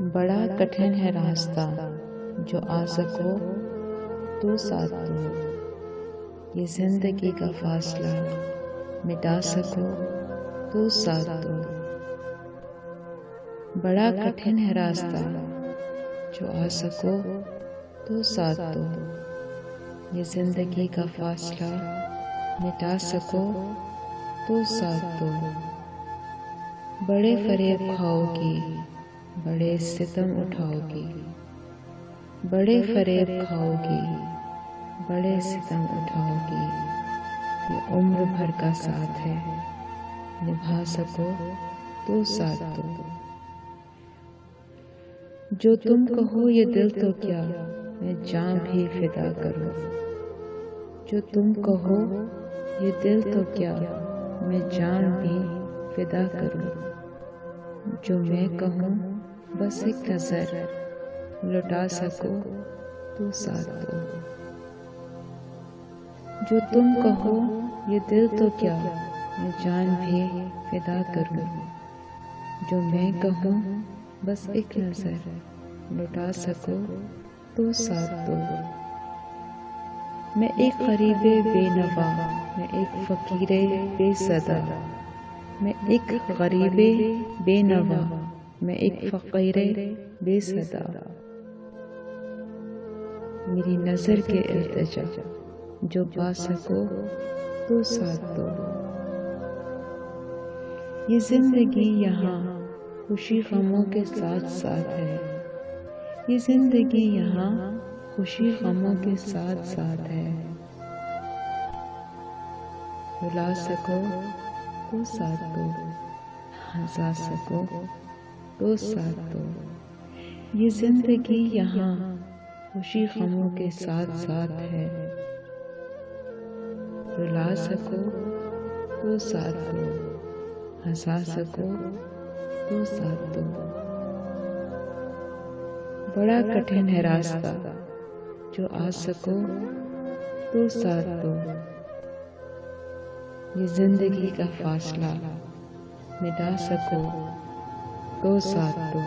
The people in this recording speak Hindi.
बड़ा कठिन है रास्ता, जो आ सको तो साथ दो। ये जिंदगी का फासला मिटा सको तो साथ दो। बड़ा कठिन है रास्ता, जो आ सको तो साथ दो। ये जिंदगी का फासला मिटा सको तो साथ दो। बड़े फरेब खाओगी, बड़े सितम उठाओगी। बड़े फरेब खाओगी, बड़े सितम उठाओगी। ये उम्र भर का साथ है, निभा सको तो साथ दो। जो तुम कहो ये दिल तो क्या, मैं जान भी फिदा करूं। जो तुम कहो ये दिल तो क्या, मैं जान भी फिदा करूं। जो मैं कहूँ बस एक नजर लुटा सको तो साथ दो। जो तुम कहो ये दिल तो क्या, मैं जान भी फिदा करूं। जो मैं कहूँ बस एक नजर लुटा सको तो साथ दो। मैं एक गरीबे बेनवा, मैं एक फकीरे बेसदा। मैं एक गरीबे बेनवा, मैं एक फकीरे बेसदा। मेरी नजर के इल्तिजा, जो पा सको तो साथ दो। ये जिंदगी यहाँ खुशी गमों के साथ साथ है। ये जिंदगी यहाँ खुशी गमों के साथ साथ है। रुला सको तो साथ दो, हंसा सको तो साथ दो। ये जिंदगी यहाँ खुशी गमों के साथ साथ है। रुला सको तो साथ दो, हंसा सको तो साथ दो। बड़ा कठिन है रास्ता, जो आ सको तो साथ दो। ये जिंदगी का फासला मिटा सको तो साथ दो।